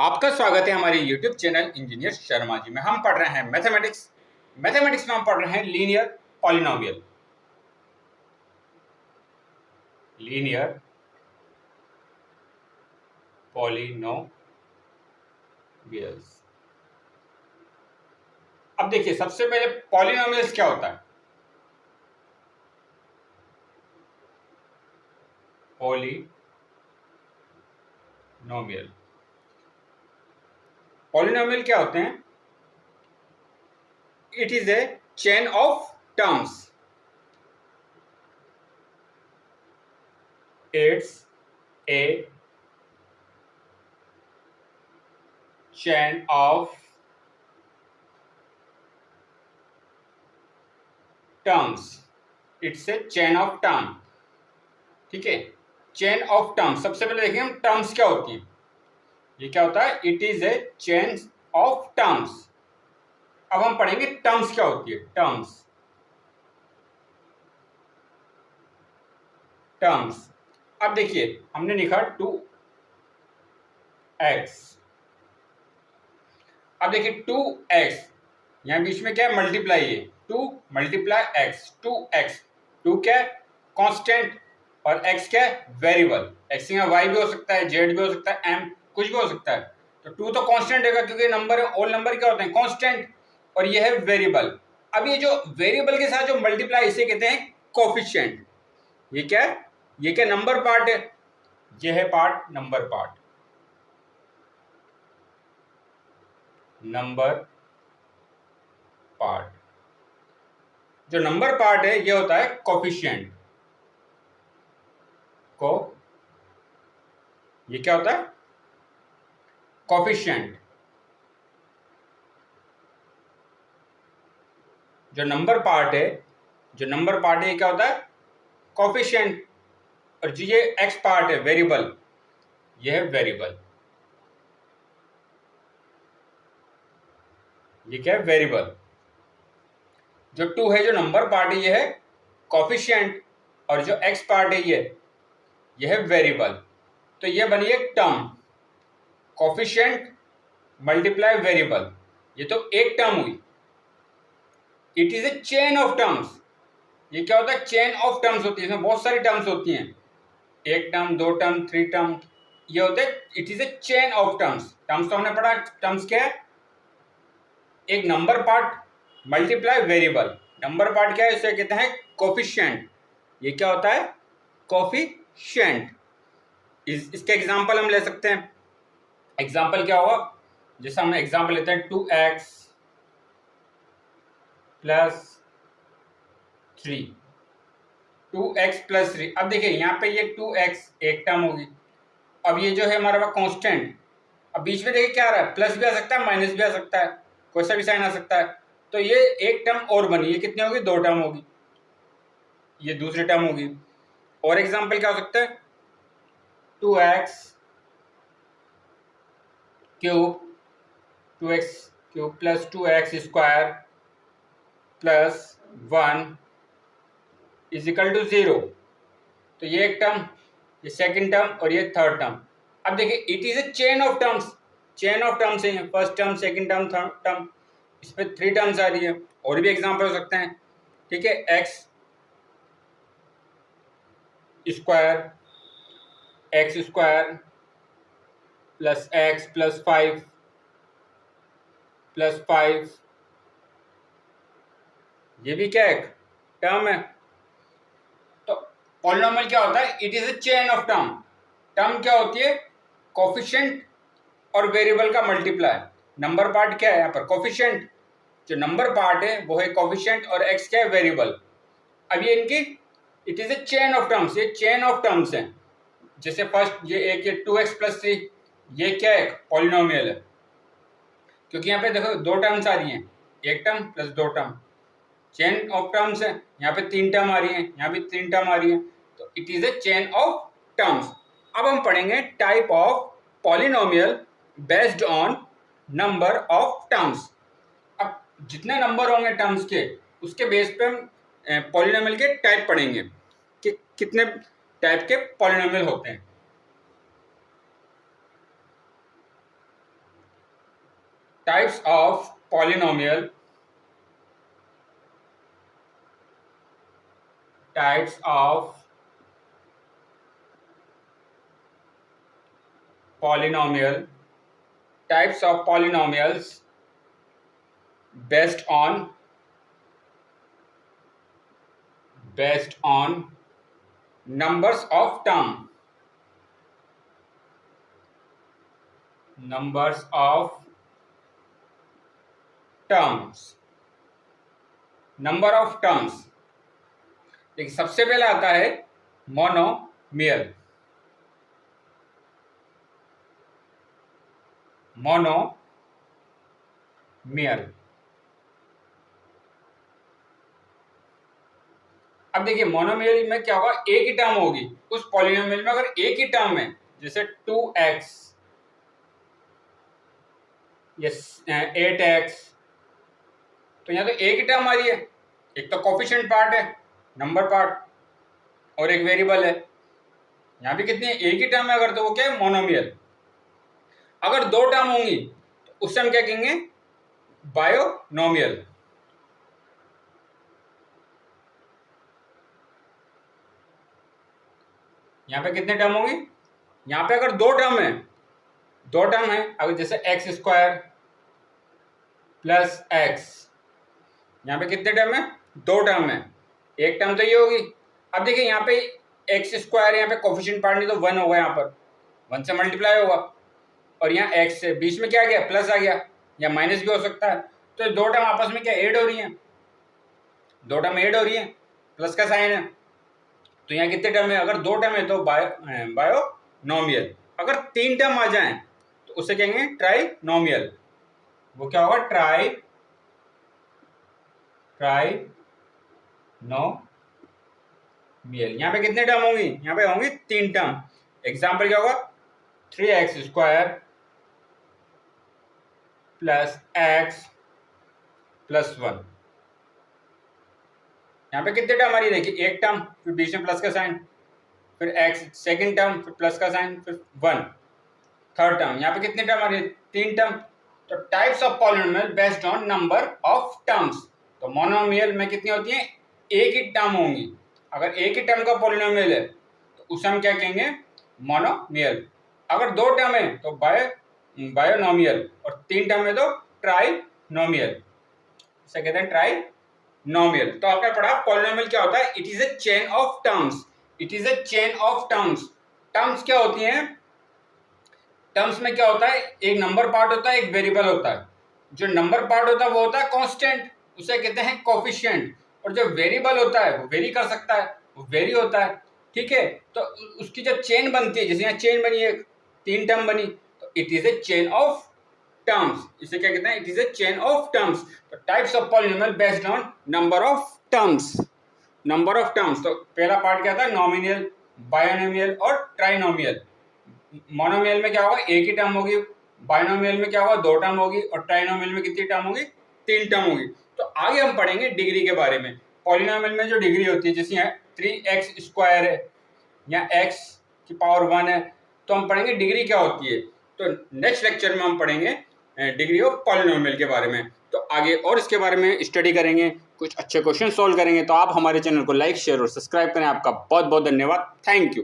आपका स्वागत है हमारे YouTube channel engineer Sharma ji में। हम पढ़ रहे हैं मैथमेटिक्स में हम पढ़ रहे हैं लीनियर पॉलिनोमियल। Linear polynomials. अब देखिए, सबसे पहले पॉलिनोमियल्स क्या होता है। पॉलिनोमियल क्या होते हैं? It is a chain of terms. It's a chain of terms. It's a chain of term. ठीक है, चेन ऑफ टर्म्स। सबसे पहले देखिए हम टर्म्स क्या होती है। ये क्या होता है? It is a chain of terms. अब हम पढ़ेंगे टर्म्स क्या होती है। टर्म्स। अब देखिए, हमने लिखा 2x। अब देखिए 2x, यहां बीच में क्या है? मल्टीप्लाई है। 2 मल्टीप्लाई x, 2x। 2 क्या है? कांस्टेंट, और x क्या है? वेरिएबल। x यहाँ y भी हो सकता है, z भी हो सकता है, m कुछ भी हो सकता है। तो 2 तो कांस्टेंट रहेगा, क्योंकि नंबर है, ऑल नंबर क्या होते हैं? कांस्टेंट। और ये है वेरिएबल। अब ये जो वेरिएबल के साथ जो मल्टीप्लाई, इसे कहते हैं कोफिशिएंट। ये क्या है? ये क्या? नंबर पार्ट है। ये है part number part. Number part, जो नंबर पार्ट है ये होता है कोफिशिएंट। ये क्या होता है? कोफिशिएंट। जो नंबर पार्ट है ये क्या होता है? कोफिशिएंट। और जो ये एक्स पार्ट है, वेरिएबल, ये है वेरिएबल। ये क्या है? वेरिएबल। जो 2 है, जो नंबर पार्ट है, ये है कोफिशिएंट। और जो एक्स पार्ट है, ये है वेरिएबल। तो ये बनी एक टर्म, कोफिशिएंट मल्टीप्लाई वेरिएबल। ये तो एक टर्म हुई। It is a chain of terms. ये क्या होता है? चेन ऑफ टर्म्स होती है, इसमें बहुत सारी टर्म्स होती हैं। एक टर्म, दो टर्म, 3 टर्म, ये होते हैं। It is a chain of terms. Terms तो हमने पढ़ा। टर्म्स क्या है? एक number part multiply variable. Number part क्या है? इसे कहते हैं कोफिशिएंट। ये क्या होता है? कोफिशिएंट। इसके एग्जांपल हम ले सकते हैं। एग्जांपल क्या होगा? जैसे हम एग्जांपल लेते हैं 2x प्लस 3। 2x plus 3। अब देखिए यहाँ पे ये 2x एक टर्म होगी। अब ये जो है हमारे पास कांस्टेंट। अब बीच में देखिए क्या आ रहा है? प्लस भी आ सकता है, माइनस भी आ सकता है, कोई सा भी साइन आ सकता है। तो ये एक टर्म और बनी। ये कितनी होगी? 2 टर्म होगी। ये दूसरी टर्म होगी। और एग्जांपल क्या हो सकता है? 2x cube, 2x cube plus 2x square plus 1 is equal to 0। तो ये एक टर्म, ये सेकंड टर्म, और ये थर्ड टर्म। अब देखिए, it is a chain of terms. Chain of terms है। First term, second term, third term, इस पे 3 टर्म्स आ रही है। और भी एग्जांपल हो सकते हैं। ठीक है, x square plus x plus 5 ये भी क्या एक टर्म है। तो पॉलिनोमियल क्या होता है? It is a chain of term. Term क्या होती है? कोफिशिएंट और वेरिएबल का मल्टीप्लाई। नंबर पार्ट क्या है यहाँ पर? कोफिशिएंट। जो नंबर पार्ट है वो है कोफिशिएंट, और एक्स क्या है? वेरिएबल। अब ये इनकी it is a chain of terms. ये चेन ऑफ टर्म्स हैं। जैसे फर्स्ट ये एक, ये 2x प्लस 3, ये क्या है? पॉलिनोमियल है। क्योंकि यहाँ पे देखो 2 टर्म्स आ रही हैं, एक term plus 2 term. Chain of terms है। यहाँ पे 3 टर्म आ रही हैं, यहाँ भी 3 टर्म आ रही हैं। तो it is a chain of terms. अब हम पढ़ेंगे type of polynomial based on number of terms. अब जितने नंबर होंगे टर्म्स के, उसके बेस पे हम पॉलिनोमियल के टाइप पढ़ेंगे कि कितने टाइप के पॉलिनोमियल होते हैं। Types of polynomial, types of polynomial, types of polynomials based on numbers of term, numbers of terms, number of terms। देखिए सबसे पहले आता है मोनोमियल, मोनोमियल। अब देखिए मोनोमियल में क्या होगा, एक ही टर्म होगी उस पॉलिनोमियल में। अगर एक ही टर्म है जैसे 2x, यस 8x, तो यहाँ तो एक ही टर्म आ रही है। एक तो कोफिशिएंट पार्ट है, नंबर पार्ट, और एक वेरिएबल है। यहाँ भी कितनी है, एक ही टर्म है अगर, तो वो क्या है, मोनोमियल। अगर दो टर्म होंगी तो उस टाइम क्या कहेंगे, बायोनोमियल। यहाँ पे कितने टर्म होंगी, यहाँ पे अगर दो टर्म है, अगर जैसे एक्स स्क्वायर प्लस एक्स, यहाँ पे कितने टर्म है, दो टर्म है, एक टर्म तो ये होगी। अब देखिए यहाँ पे एक्स स्क्वायर, यहाँ पे कोफिशिएंट पार्ट नहीं तो 1 होगा, यहाँ पर 1 से मल्टीप्लाई होगा, और यहाँ एक्स से बीच में क्या आ गया, प्लस आ गया, या माइनस भी हो सकता है। तो दो टर्म आपस में क्या ऐड हो रही है, दो टर्म ऐड हो रही है, प्लस का साइन है। तो यहाँ कितने टर्म है, अगर दो टर्म है तो बायोनोमियल। अगर तीन टर्म आ जाएं तो उसे कहेंगे ट्राइनोमियल। वो क्या होगा, ट्राइनोमियल। यहाँ पे कितने टर्म होंगी, यहाँ पे होंगी तीन टर्म। एग्जाम्पल क्या होगा, 3x square plus x plus 1। यहाँ पे कितने टर्म आ रही है, देखिए एक टर्म, फिर बीच में प्लस का साइन, फिर x सेकंड टर्म, फिर प्लस का साइन, फिर 1 थर्ड टर्म। यहाँ पे कितने टर्म आ रही है, तीन टर्म। तो types of polynomial based on number of terms. तो मोनोमियल में कितनी होती है, एक ही टर्म होंगी। अगर एक ही टर्म का पॉलिनोमियल है तो उसे हम क्या कहेंगे, मोनोमियल। अगर दो टर्म है तो बायोनोमियल, और तीन टर्म है तो ट्राइनोमियल, इसे कहते हैं ट्राइनोमियल। तो आपने पढ़ा पॉलिनोमियल क्या होता है, it is a chain of terms, it is a chain of terms. Terms क्या होती हैं, टर्म्स में क्या होता है, एक नंबर पार्ट होता है, एक वेरिएबल होता है। जो नंबर पार्ट होता है वो होता है कांस्टेंट, उसे कहते हैं कोफिशिएंट, और जो वेरिएबल होता है वो वेरी कर सकता है, वो वेरी होता है, ठीक है। तो उसकी जब चेन बनती है, जैसे यहाँ चेन बनी है, तीन टर्म बनी, तो it is a chain of terms. इसे क्या कहते हैं, it is a chain of terms. तो types of polynomial based on number of terms, number of terms. तो पहला पार्ट क्या था, नॉमिनल, बायोनोमियल और ट्राइनोमियल। मोनोमियल में क्या होगा, एक ही टर्म होगी, बाइनोमियल में क्या होगा, दो टर्म होगी, और ट्राइनोमियल में कितनी टर्म होगी, तीन टर्म होगी। तो आगे हम पढ़ेंगे डिग्री के बारे में। पॉलिनोमियल में जो डिग्री होती है, जैसे यहाँ 3x स्क्वायर है या x की पावर 1 है, तो हम पढ़ेंगे डिग्री क्या होती है। तो नेक्स्ट लेक्चर में हम पढ़ेंगे डिग्री ऑफ पॉलिनोमियल के बारे में। तो आगे और इसके बारे में स्टडी करेंगे, कुछ अच्छे क्वेश्चन सॉल्व करेंगे। तो आप हमारे चैनल को लाइक, शेयर और सब्सक्राइब करें। आपका बहुत बहुत धन्यवाद, थैंक यू।